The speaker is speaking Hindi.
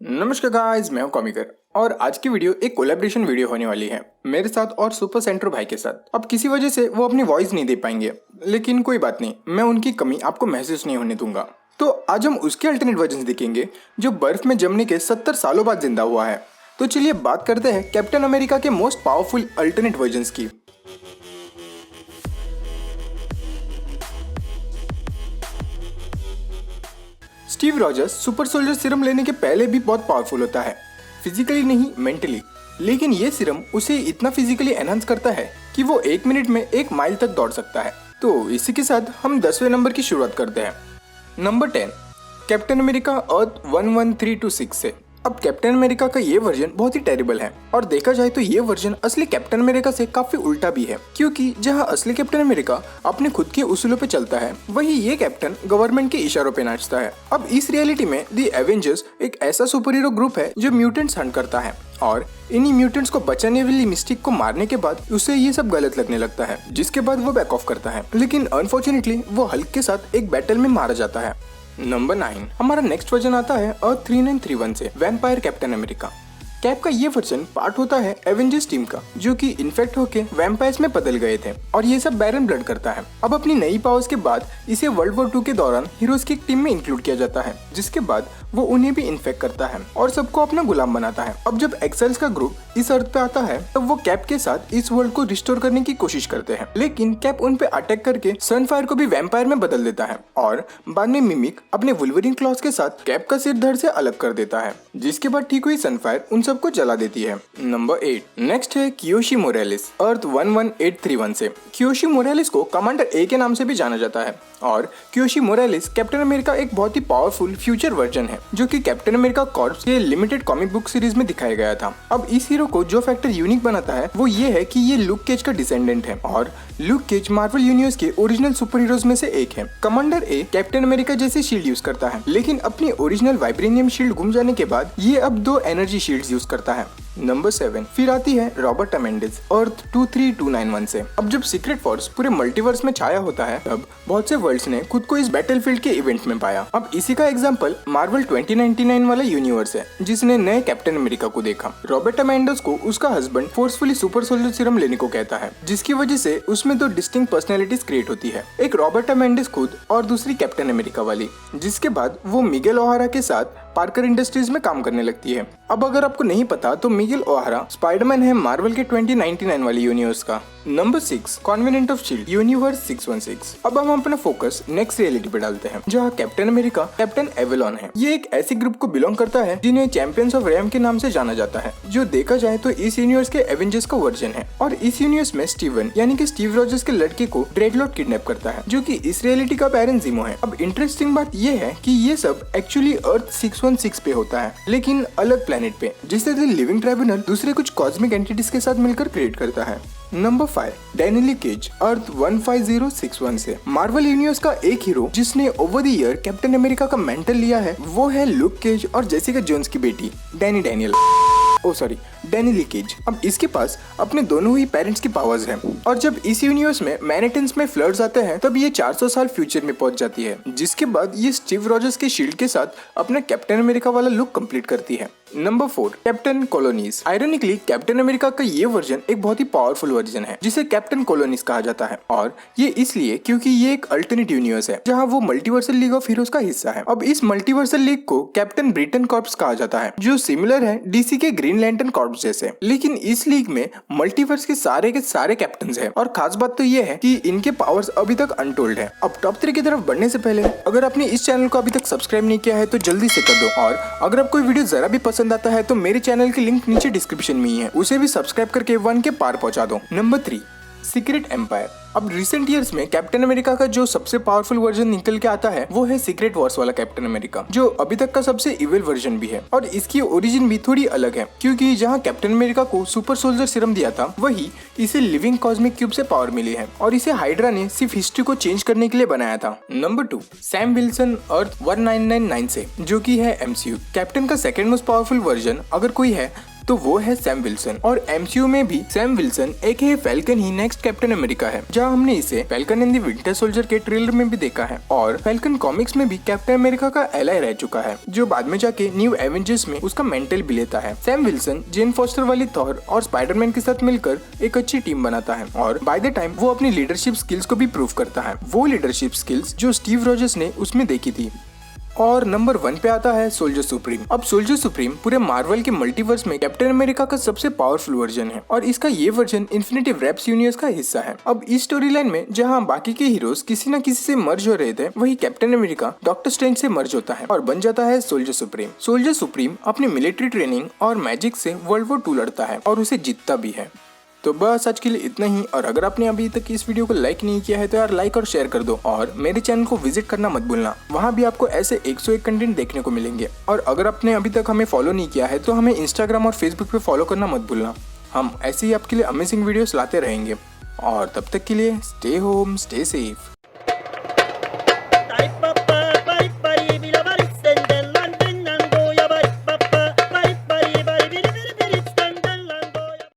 नमस्कार गाइस, मैं हूं कॉमिकर और आज की वीडियो एक कोलैबोरेशन वीडियो होने वाली है मेरे साथ और सुपर सेंटर भाई के साथ। अब किसी वजह से वो अपनी वॉइस नहीं दे पाएंगे, लेकिन कोई बात नहीं, मैं उनकी कमी आपको महसूस नहीं होने दूंगा। तो आज हम उसके अल्टरनेट वर्जन देखेंगे जो बर्फ में जमने के 70 सालों बाद जिंदा हुआ है। तो चलिए बात करते हैं कैप्टन अमेरिका के मोस्ट पावरफुल अल्टरनेट वर्जन की। Steve Rogers super soldier serum लेने के पहले भी बहुत पावरफुल होता है, फिजिकली नहीं मेंटली। लेकिन ये सीरम उसे इतना फिजिकली एनहांस करता है कि वो 1 मिनट में 1 माइल तक दौड़ सकता है। तो इसी के साथ हम 10वें नंबर की शुरुआत करते हैं। नंबर 10, कैप्टन अमेरिका अर्थ 11326 से। अब कैप्टन अमेरिका का ये वर्जन बहुत ही टेरिबल है और देखा जाए तो ये वर्जन असली कैप्टन अमेरिका से काफी उल्टा भी है, क्योंकि जहां असली कैप्टन अमेरिका अपने खुद के उसूलों पे चलता है, वही ये कैप्टन गवर्नमेंट के इशारों पे नाचता है। अब इस रियलिटी में दी एवेंजर्स एक ऐसा सुपर हीरो ग्रुप है जो म्यूटेंट्स हंट करता है और इन्हीं म्यूटेंट्स को बचाने वाली मिस्टिक को मारने के बाद उसे ये सब गलत लगने लगता है, जिसके बाद वो बैक ऑफ करता है। लेकिन अनफॉर्चुनेटली वो हल्क के साथ एक बैटल में मारा जाता है। नंबर 9, हमारा नेक्स्ट वर्जन आता है अर्थ 3931 से, वैम्पायर कैप्टन अमेरिका। कैप का ये वर्जन पार्ट होता है एवेंजर्स टीम का, जो कि इन्फेक्ट होके वैम्पायर्स में बदल गए थे और ये सब बैरन ब्लड करता है। अब अपनी नई पावर्स के बाद इसे वर्ल्ड वॉर 2 के दौरान हीरोज की एक टीम में इंक्लूड किया जाता है, जिसके बाद वो उन्हें भी इन्फेक्ट करता है और सबको अपना गुलाम बनाता है। अब जब एक्सेल्स का ग्रुप इस अर्थ पे आता है, तब वो कैप के साथ इस वर्ल्ड को रिस्टोर करने की कोशिश करते हैं, लेकिन कैप उन पे अटैक करके सनफायर को भी वैम्पायर में बदल देता है और बाद में मिमिक अपने वुल्वरीन क्लॉज के साथ कैप का सिर धड़ से अलग कर देता है, जिसके बाद ठीक हुई सनफायर उन सबको जला देती है। नंबर 8, नेक्स्ट है कियोशी मोरेलिस अर्थ 11831 से। कियोशी मोरेलिस को कमांडर ए के नाम से भी जाना जाता है और कियोशी मोरेलिस कैप्टन अमेरिका एक बहुत ही पावरफुल फ्यूचर वर्जन है, जो कि कैप्टन अमेरिका कॉर्प्स के लिमिटेड कॉमिक बुक सीरीज में दिखाया गया था। अब इस हीरो को जो फैक्टर यूनिक बनाता है वो ये है कि ये लुक केज का डिसेंडेंट है और लुक केज मार्वल यूनिवर्स के ओरिजिनल सुपर हीरोज में से एक है। कमांडर ए कैप्टन अमेरिका जैसे शील्ड यूज करता है, लेकिन अपनी ओरिजिनल वाइब्रेनियम शील्ड गुम जाने के बाद ये अब 2 एनर्जी शील्ड्स यूज करता है। नंबर 7, फिर आती है रॉबर्ट अमेंडिस अर्थ 23291 से। अब जब सीक्रेट फोर्स पूरे मल्टीवर्स में छाया होता है, तब बहुत से वर्ल्ड्स ने खुद को इस बैटलफील्ड के इवेंट में पाया। अब इसी का एग्जांपल मार्वल 2099 वाला यूनिवर्स है, जिसने नए कैप्टन अमेरिका को देखा। रॉबर्ट अमेंडिस को उसका husband forcefully super soldier serum लेने को कहता है, जिसकी वजह से उसमें 2 डिस्टिंक्ट पर्सनैलिटीज क्रिएट होती है, एक रॉबर्ट अमेंडिस खुद और दूसरी कैप्टन अमेरिका वाली। जिसके बाद वो मिगेल ओहारा के साथ पार्कर इंडस्ट्रीज में काम करने लगती है। अब अगर आपको नहीं पता तो मिगेल ओहारा स्पाइडरमैन है मार्वल के 2099 वाले यूनिवर्स का। Number 6, covenant of shield universe 616। अब हम अपना फोकस नेक्स्ट रियलिटी पे डालते हैं, जहाँ कैप्टन अमेरिका कैप्टन एवेलॉन है। ये एक ऐसी ग्रुप को बिलोंग करता है जिन्हें चैंपियंस ऑफ रैम के नाम से जाना जाता है, जो देखा जाए तो इस यूनिवर्स के एवेंजर्स का वर्जन है। और इस यूनिवर्स में स्टीवन यानी कि स्टीव रॉजर्स के लड़के को ड्रेडलॉक किडनैप करता है, जो कि इस रियलिटी का पेरेंट जीमो है। अब इंटरेस्टिंग बात ये है कि ये सब एक्चुअली अर्थ 616 पे होता है, लेकिन अलग प्लेनेट पे, जिसे द लिविंग ट्राइब्यूनल दूसरे कुछ कॉस्मिक एंटिटीज के साथ मिलकर क्रिएट करता है। नंबर 5, डैनियल केज अर्थ 15061 से। मार्वल यूनिवर्स का एक हीरो जिसने over the year captain America का मेंटर लिया है, वो है लुक केज और जेसिका जोन्स की बेटी डैनियल केज। अब इसके पास अपने दोनों ही पेरेंट्स की पावर्स हैं और जब इस यूनिवर्स में मैनहट्टन्स में फ्लड्स आते हैं, तब ये 400 साल फ्यूचर में पहुंच जाती है, जिसके बाद ये स्टीव रॉजर्स के शील्ड के साथ अपना कैप्टन अमेरिका वाला लुक कंप्लीट करती है। Number 4, captain colonies. Ironically Captain America का ये वर्जन एक बहुत ही पावरफुल वर्जन है, जिसे कैप्टन कोलोनीज कहा जाता है, और ये इसलिए क्योंकि ये एक अल्टरनेट यूनिवर्स है जहाँ वो मल्टीवर्सल लीग ऑफ हीरोज का हिस्सा है। अब इस मल्टीवर्सल लीग को कैप्टन ब्रिटेन कॉर्प्स कहा जाता है, जो सिमिलर है डीसी के ग्रीन लैंटर्न कॉर्प्स जैसे। लेकिन इस लीग में मल्टीवर्स के सारे कैप्टन हैं और खास बात तो ये है कि इनके पावर्स अभी तक अनटोल्ड है। अब टॉप 3 की तरफ बढ़ने से पहले अगर आपने इस चैनल को अभी तक सब्सक्राइब नहीं किया है तो जल्दी से कर दो, और अगर आपको वीडियो जरा भी पसंद आता है तो मेरे चैनल की लिंक नीचे डिस्क्रिप्शन में ही है, उसे भी सब्सक्राइब करके 1 के पार पहुंचा दो। Number 3, secret empire. अब रिसेंट ईयर्स में कैप्टन अमेरिका का जो सबसे पावरफुल वर्जन निकल के आता है, वो है सीक्रेट वॉर्स वाला कैप्टन अमेरिका, जो अभी तक का सबसे इविल वर्जन भी है। और इसकी ओरिजिन भी थोड़ी अलग है, क्योंकि जहां कैप्टन अमेरिका को सुपर सोल्जर सीरम दिया था, वही इसे लिविंग कॉस्मिक क्यूब से पावर मिली है और इसे हाइड्रा ने सिर्फ हिस्ट्री को चेंज करने के लिए बनाया था। नंबर 2, सैम विल्सन अर्थ 1999 से, जो की है MCU कैप्टन का सेकंड मोस्ट पावरफुल वर्जन अगर कोई है तो वो है सैम विल्सन। और MCU में भी सैम विल्सन एक फैल्कन ही नेक्स्ट कैप्टन अमेरिका है, जहाँ हमने इसे falcon and the winter soldier के ट्रेलर में भी देखा है। और फैल्कन कॉमिक्स में भी कैप्टन अमेरिका का एलाय रह चुका है, जो बाद में जाके न्यू एवेंजर्स में उसका मेंटल भी लेता है। सैम विल्सन जेन फॉस्टर वाली थॉर और स्पाइडरमैन के साथ मिलकर एक अच्छी टीम बनाता है और बाय द टाइम वो अपनी लीडरशिप स्किल्स को भी प्रूव करता है, वो लीडरशिप स्किल्स जो स्टीव रॉजर्स ने उसमें देखी थी। और नंबर 1 पे आता है सोल्जर सुप्रीम। अब सोल्जर सुप्रीम पूरे मार्वल के मल्टीवर्स में कैप्टन अमेरिका का सबसे पावरफुल वर्जन है और इसका ये वर्जन इन्फिनिटी रैप्स यूनिवर्स का हिस्सा है। अब इस स्टोरी लाइन में जहाँ बाकी के हीरोज किसी न किसी से मर्ज हो रहे थे, वही कैप्टन अमेरिका डॉक्टर स्ट्रेंज से मर्ज होता है और बन जाता है सोल्जर सुप्रीम। सोल्जर सुप्रीम अपनी मिलिट्री ट्रेनिंग और मैजिक से वर्ल्ड वॉर 2 लड़ता है और उसे जीतता भी है। तो बस आज के लिए इतना ही। और अगर आपने अभी तक इस वीडियो को लाइक नहीं किया है तो यार लाइक और शेयर कर दो और मेरे चैनल को विजिट करना मत भूलना, वहाँ भी आपको ऐसे 101 कंटेंट देखने को मिलेंगे। और अगर आपने अभी तक हमें फॉलो नहीं किया है तो हमें इंस्टाग्राम और फेसबुक पे फॉलो करना मत भूलना। हम ऐसे ही आपके लिए अमेजिंग वीडियोस लाते रहेंगे और तब तक के लिए स्टे होम स्टे सेफ।